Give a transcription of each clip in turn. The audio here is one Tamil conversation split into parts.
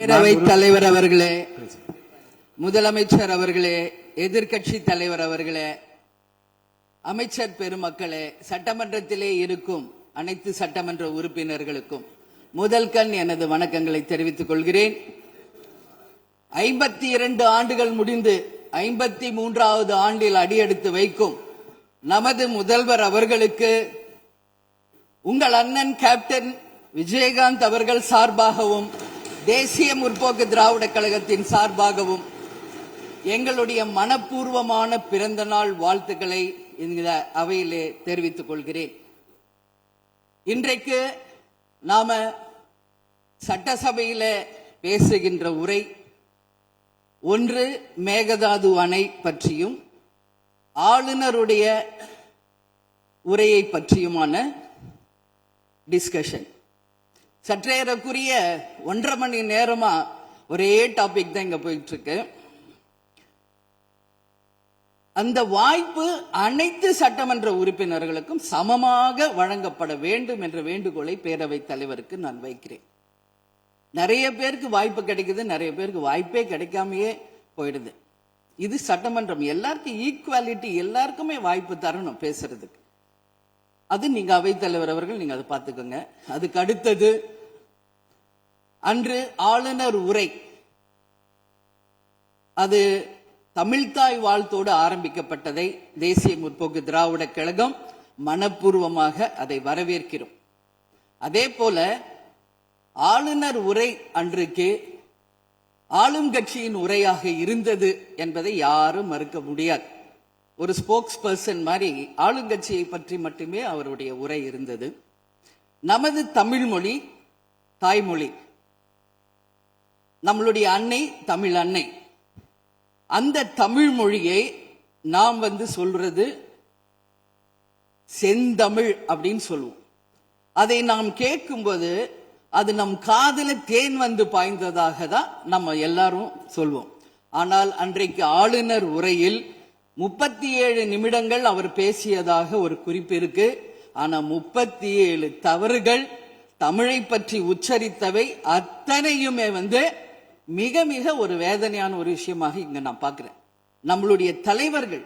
பேரவைத் தலைவர் அவர்களே, முதலமைச்சர் அவர்களே, எதிர்க்கட்சி தலைவர் அவர்களே, அமைச்சர் பெருமக்களே, சட்டமன்றத்திலே இருக்கும் அனைத்து சட்டமன்ற உறுப்பினர்களுக்கும் முதல் கண் எனது வணக்கங்களை தெரிவித்துக் கொள்கிறேன். 52 ஆண்டுகள் முடிந்து 53வது ஆண்டில் அடியெடுத்து வைக்கும் நமது முதல்வர் அவர்களுக்கு உங்கள் அண்ணன் கேப்டன் விஜயகாந்த் அவர்கள் சார்பாகவும் தேசிய முற்போக்கு திராவிட கழகத்தின் சார்பாகவும் எங்களுடைய மனப்பூர்வமான பிறந்த நாள் வாழ்த்துக்களை இந்த அவையிலே தெரிவித்துக் கொள்கிறேன். இன்றைக்கு நாம சட்டசபையில பேசுகின்ற உரை ஒன்று மேகதாது அணை பற்றியும் ஆளுநருடைய உரையை பற்றியுமான டிஸ்கஷன். சற்றேறக்குரிய 1.5 மணி நேரமா ஒரே டாபிக் தான் இங்க போயிட்டு இருக்கு. அந்த வாய்ப்பு அனைத்து சட்டமன்ற உறுப்பினர்களுக்கும் சமமாக வழங்கப்பட வேண்டும் என்ற வேண்டுகோளை பேரவைத் தலைவருக்கு நான் வைக்கிறேன். நிறைய பேருக்கு வாய்ப்பு கிடைக்குது, நிறைய பேருக்கு வாய்ப்பே கிடைக்காமையே போயிடுது. இது சட்டமன்றம், எல்லாருக்கும் ஈக்குவாலிட்டி, எல்லாருக்குமே வாய்ப்பு தரணும் பேசுறதுக்கு. அது நீங்க அவைத்தலைவர் அவர்கள் நீங்க அதை பார்த்துக்கோங்க. அதுக்கு அடுத்தது அன்று ஆளுநர் உரை, அது தமிழ்தாய் வாழ்த்தோடு ஆரம்பிக்கப்பட்டதை தேசிய முற்போக்கு திராவிட கழகம் மனப்பூர்வமாக அதை வரவேற்கிறோம். அதே போல ஆளுநர் உரை அன்றைக்கு ஆளும் கட்சியின் உரையாக இருந்தது என்பதை யாரும் மறுக்க முடியாது. ஒரு ஸ்போக்ஸ் பர்சன் மாதிரி ஆளுங்கட்சியை பற்றி மட்டுமே அவருடைய உரை இருந்தது. நமது தமிழ் மொழி தாய்மொழி, நம்மளுடைய அன்னை தமிழ் அன்னை. அந்த தமிழ் மொழியை நாம் சொல்றது செந்தமிழ் அப்படின்னு சொல்லுவோம். அதை நாம் கேட்கும்போது அது நம் காதுல தேன் பாய்ந்ததாக தான் நம்ம எல்லாரும் சொல்வோம். ஆனால் அன்றைக்கு ஆளுநர் உரையில் 37 நிமிடங்கள் அவர் பேசியதாக ஒரு குறிப்பு இருக்கு. ஆனா 37 தவறுகள், தமிழை பற்றி உச்சரித்தவை அத்தனையுமே மிக மிக ஒரு வேதனையான ஒரு விஷயமாக இங்க நான் பார்க்கிறேன். நம்மளுடைய தலைவர்கள்,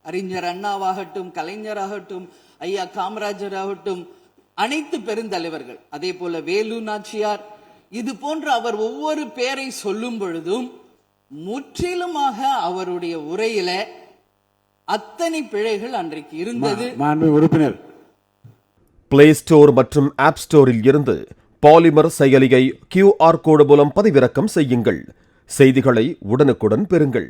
அறிஞர் அண்ணாவாகட்டும், கலைஞராகட்டும், ஐயா காமராஜர் ஆகட்டும், அனைத்து பெருந்தலைவர்கள், அதே போல வேலு நாச்சியார், இது போன்ற அவர் ஒவ்வொரு பேரை சொல்லும் பொழுதும் முற்றிலுமாக அவருடைய உரையில அத்தனை பிழைகள் அன்றைக்கு இருந்தது. உறுப்பினர், பிளே ஸ்டோர் மற்றும் ஆப் ஸ்டோரில் இருந்து பாலிமர் செயலியை QR கோடு மூலம் பதிவிறக்கம் செய்யுங்கள். செய்திகளை உடனுக்குடன் பெறுங்கள்.